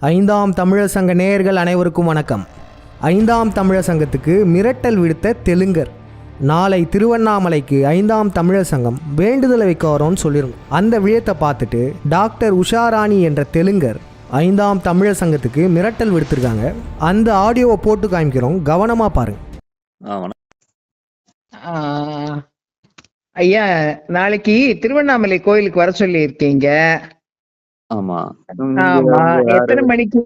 ஐந்தாம் தமிழர் சங்க நேயர்கள் அனைவருக்கும் வணக்கம். ஐந்தாம் தமிழர் சங்கத்துக்கு மிரட்டல் விடுத்த தெலுங்கர். நாளை திருவண்ணாமலைக்கு ஐந்தாம் தமிழர் சங்கம் வேண்டுதலை வைக்க வரோன்னு சொல்லியிருந்தோம். அந்த விழயத்தை பார்த்துட்டு டாக்டர் உஷாராணி என்ற தெலுங்கர் ஐந்தாம் தமிழர் சங்கத்துக்கு மிரட்டல் விடுத்திருக்காங்க. அந்த ஆடியோவை போட்டு காமிக்கிறோம், கவனமா பாருங்க. ஐயா, நாளைக்கு திருவண்ணாமலை கோயிலுக்கு வர சொல்லி இருக்கீங்க. ஆமா. ஆமா, எத்தனை மணிக்கு?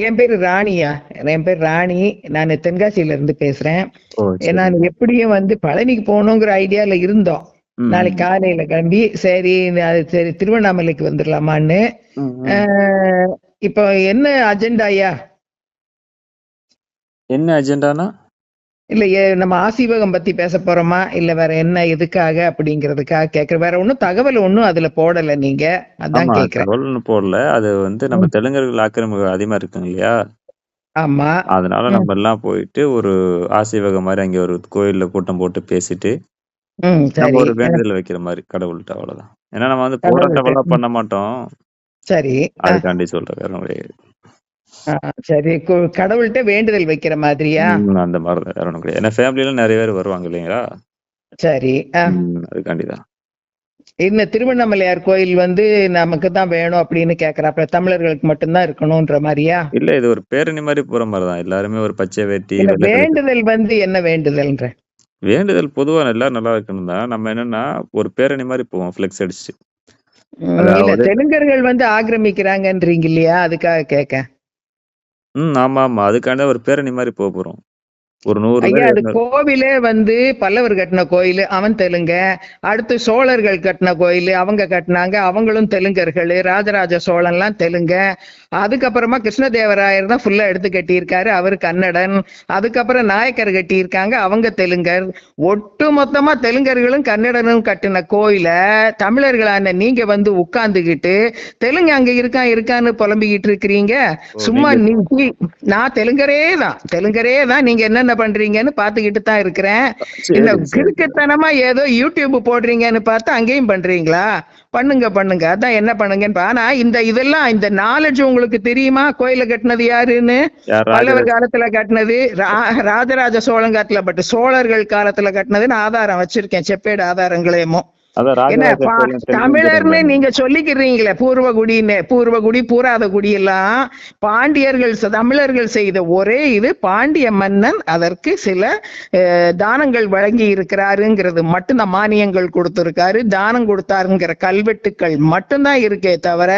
என் பேரு ராணியா, என் பேர் ராணி. நான் தென்காசியில இருந்து பேசுறேன். நான் எப்படியும் பழனிக்கு போகணுங்கிற ஐடியால இருந்தோம். நாளைக்கு காலையில கிளம்பி சரி திருவண்ணாமலைக்கு வந்துடலாமான்னு. இப்போ என்ன அஜெண்டா ஐயா? என்ன அஜெண்டானா? இல்ல நம்ம ஆசீவகம் பத்தி பேச போறோமா இல்ல வேற என்ன எதுக்காக அப்படிங்கறதுக்காக கேக்குறேன். வேற ஒண்ணும் தகவல் ஒண்ணும் அதுல போடல நீங்க, அதான் கேக்குறேன். போடல. அது நம்ம தெலுங்கர்கள் ஆக்கிரமிப்பு அதிகமா இருக்குங்க இல்லையா? ஆமா. அதனால நம்ம எல்லாம் போயிட்டு ஒரு ஆசீவகம் மாதிரி அங்க ஒரு கோயில்ல கூட்டம் போட்டு பேசிட்டு நம்ம ஒரு வேண்டுதல் வைக்கிற மாதிரி கடவுள்கிட்ட, அவ்வளவுதான். ஏன்னா நம்ம போராட்டம் பண்ண மாட்டோம். சரி, அதுக்காண்டி சொல்றேன், வேற கிடையாது. சரி, கடவுள்கிட்ட வேண்டுதல் வைக்கிற மாதிரியா? அந்த மாதிரி வேற ஒண்ணும் கிடையாது. ஏன்னா ஃபேமிலில நிறைய பேர் வருவாங்க இல்லைங்களா? சரி, அதுக்காண்டிதான். இந்த திருவண்ணாமலையார் கோயில் நமக்கு தான் வேணும் அப்படின்னு கேக்குறாப்ப, தமிழர்களுக்கு மட்டும்தான் இருக்கணும்ன்ற மாதிரியா? இல்ல, இது ஒரு பேரணி மாதிரி போற மாதிரிதான். எல்லாருமே ஒரு பச்சை வேட்டி. வேண்டுதல் என்ன வேண்டுதல்ன்ற? வேண்டுதல் பொதுவா எல்லாரும் நல்லா இருக்கணும் தான். நம்ம என்னன்னா ஒரு பேரணி மாதிரி போவோம், பிளெக்ஸ் அடிச்சு. இல்ல, தெலுங்கர்கள் ஆக்கிரமிக்கிறாங்கன்றீங்க இல்லையா, அதுக்காக கேட்க. ஆமா ஆமா, அதுக்காண்ட ஒரு பேரணி மாதிரி போறோம். ஒரு 100 ஐயா, அது கோவிலே பல்லவர் கட்டின கோயில், அவன் தெலுங்க. அடுத்து சோழர்கள் கட்டின கோயில், அவங்க கட்டினாங்க, அவங்களும் தெலுங்கர்கள். ராஜராஜ சோழன்லாம் தெலுங்க. அதுக்கப்புறமா கிருஷ்ணதேவராயர் தான் ஃபுல்லா எடுத்து கட்டியிருக்காரு, அவரு கன்னடன். அதுக்கப்புறம் நாயக்கர் கட்டியிருக்காங்க, அவங்க தெலுங்கர். ஒட்டு மொத்தமா தெலுங்கர்களும் கன்னடனும் கட்டின கோயில தமிழர்களான நீங்க உட்கார்ந்துகிட்டு தெலுங்கு அங்க இருக்கான்னு புலம்பிக்கிட்டு இருக்கிறீங்க. சும்மா நான் தெலுங்கரே தான், நீங்க என்ன பண்றீங்கன்னு பாத்துக்கிட்டு தான் இருக்கிறேன். இந்த கிறுக்குத்தனமா ஏதோ யூடியூப் போடுறீங்கன்னு பார்த்து அங்கேயும் பண்றீங்களா? பண்ணுங்க, அதான் என்ன பண்ணுங்கன்னு. ஆனா இதெல்லாம் இந்த நாலேஜ் உங்களுக்கு தெரியுமா? கோயில கட்டினது யாருன்னு? பல்லவர் காலத்துல கட்டினது ராஜராஜ சோழன் காலத்துல, பட் சோழர்கள் காலத்துல கட்டினதுன்னு ஆதாரம் வச்சிருக்கேன், செப்பேடு ஆதாரங்களேமோ. என்ன தமிழர்னு நீங்க சொல்லிக்கிறீங்களே, பூர்வகுடி பூராத குடி எல்லாம் பாண்டியர்கள் தமிழர்கள் செய்த ஒரே பாண்டிய மன்னன் அதற்கு சில தானங்கள் வழங்கி இருக்கிறாருங்கிறது மட்டும்தான். மானியங்கள் கொடுத்திருக்காரு, தானம் கொடுத்தாருங்கிற கல்வெட்டுக்கள் மட்டும்தான் இருக்கே தவிர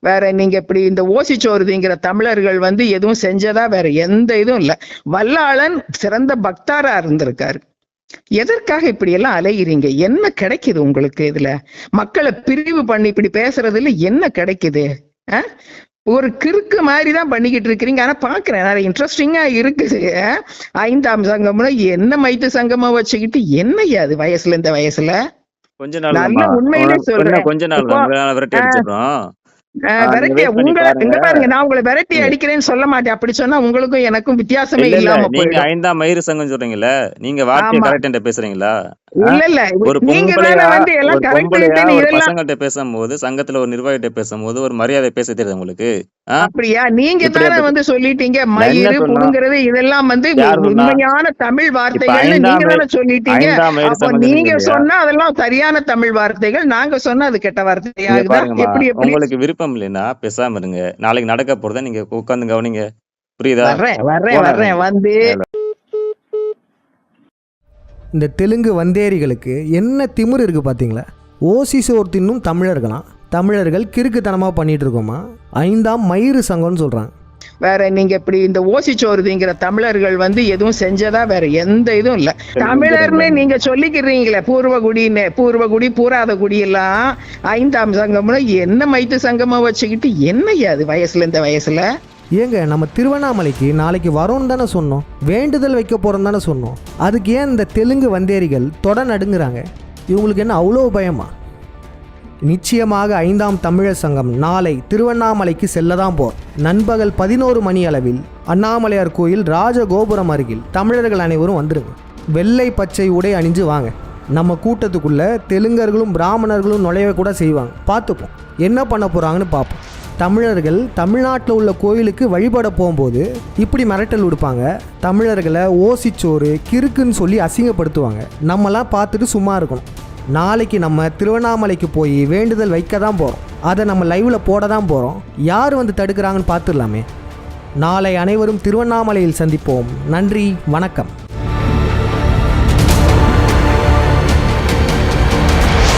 வேற நீங்க இப்படி இந்த ஓசிச்சோறுதிங்கிற தமிழர்கள் எதுவும் செஞ்சதா வேற எந்த இதுவும் இல்லை. வல்லாளன் சிறந்த பக்தாரா இருந்திருக்காரு. எதற்காக இப்படி எல்லாம் அலைகிறீங்க? என்ன கிடைக்குது உங்களுக்கு? இதுல மக்களை பிரிவு பண்ணி இப்படி பேசுறதுல என்ன கிடைக்குது? ஒரு கிறுக்கு மாதிரிதான் பண்ணிக்கிட்டு இருக்கிறீங்க. ஆனா பாக்குறேன் நிறைய இன்ட்ரெஸ்டிங்கா இருக்குது. ஐந்தாம் சங்கம்னா என்ன மைத்து சங்கமா வச்சுக்கிட்டு என்னையா அது வயசுல, இந்த வயசுல கொஞ்ச நாள் நல்ல உண்மையிலே சொல்றேன். கொஞ்ச நாள் இங்க பாருங்க, நான் உங்களை விரட்டி அடிக்கிறேன்னு சொல்ல மாட்டேன். அப்படி சொன்னா உங்களுக்கும் எனக்கும் வித்தியாசமே இல்லாம நீங்க ஐந்தாம் மயிறு சங்கம் சொல்றீங்களா? நீங்க வார்த்தை கரெக்டா பேசுறீங்களா? இல்ல, ஒரு பசங்கள்ட்ட பேசும்போது, சங்கத்துல ஒரு நிர்வாகிட்ட பேசும்போது ஒரு மரியாதை பேச தெரியுது உங்களுக்கு? அப்படியா? நீங்க தானே சொல்லிட்டீங்க மயிறு புடுங்கிறது இதெல்லாம் உண்மையான தமிழ் வார்த்தைகள் நீங்க தானே சொல்லிட்டீங்க. அப்ப நீங்க சொன்னா அதெல்லாம் சரியான தமிழ் வார்த்தைகள், நாங்க சொன்னா அது கெட்ட வார்த்தையாகுதான். எப்படி உங்களுக்கு விருப்பம் இல்லைன்னா பேசாம இருங்க. நாளைக்கு நடக்க போறத நீங்க உட்கார்ந்து கவனிங்க, புரியுதா? வர்றேன். இந்த தெலுங்கு வந்தேரிகளுக்கு என்ன திமிரு இருக்கு பாத்தீங்களா? ஓசி சோர் தின்னும் தமிழர்களாம். தமிழர்கள் கிறுக்குத்தனமா பண்ணிட்டு இருக்கோமா? ஐந்தாம் மயிறு சங்கம்னு சொல்றாங்க. வேற நீங்க இப்படி இந்த ஓசிச்சோறுதிங்கிற தமிழர்கள் எதுவும் செஞ்சதா வேற எந்த இதுவும் இல்ல. தமிழர்னு நீங்க சொல்லிக்கிறீங்களே, பூர்வகுடி பூராத குடி எல்லாம் ஐந்தாம் சங்கம்னா என்ன மைத்து சங்கமா வச்சுக்கிட்டு என்னையா அது வயசுல, இந்த வயசுல? ஏங்க, நம்ம திருவண்ணாமலைக்கு நாளைக்கு வரோன்னு தானே சொன்னோம், வேண்டுதல் வைக்க போறோம் தானே சொன்னோம். அதுக்கு ஏன் இந்த தெலுங்கு வந்தேரிகள் தொட நடுங்குறாங்க? இவங்களுக்கு என்ன அவ்வளோ பயமா? நிச்சயமாக ஐந்தாம் தமிழர் சங்கம் நாளை திருவண்ணாமலைக்கு செல்லதான் போர். நண்பகல் 11 மணி அளவில் அண்ணாமலையார் கோயில் ராஜகோபுரம் அருகில் தமிழர்கள் அனைவரும் வந்துருங்க. வெள்ளை பச்சை உடை அணிஞ்சு வாங்க. நம்ம கூட்டத்துக்குள்ள தெலுங்கர்களும் பிராமணர்களும் நுழைய கூட செய்வாங்க. பார்த்துப்போம் என்ன பண்ண போறாங்கன்னு பார்ப்போம். தமிழர்கள் தமிழ்நாட்டில் உள்ள கோயிலுக்கு வழிபட போகும்போது இப்படி மிரட்டல் விடுப்பாங்க. தமிழர்களை ஓசிச்சோறு கிறுக்குன்னு சொல்லி அசிங்கப்படுத்துவாங்க. நம்மலாம் பார்த்துட்டு சும்மா இருக்கணும். நாளைக்கு நம்ம திருவண்ணாமலைக்கு போய் வேண்டுதல் வைக்க தான் போகிறோம். அதை நம்ம லைவில் போட தான் போகிறோம். யார் வந்து தடுக்கிறாங்கன்னு பார்த்துடலாமே. நாளை அனைவரும் திருவண்ணாமலையில் சந்திப்போம். நன்றி, வணக்கம்.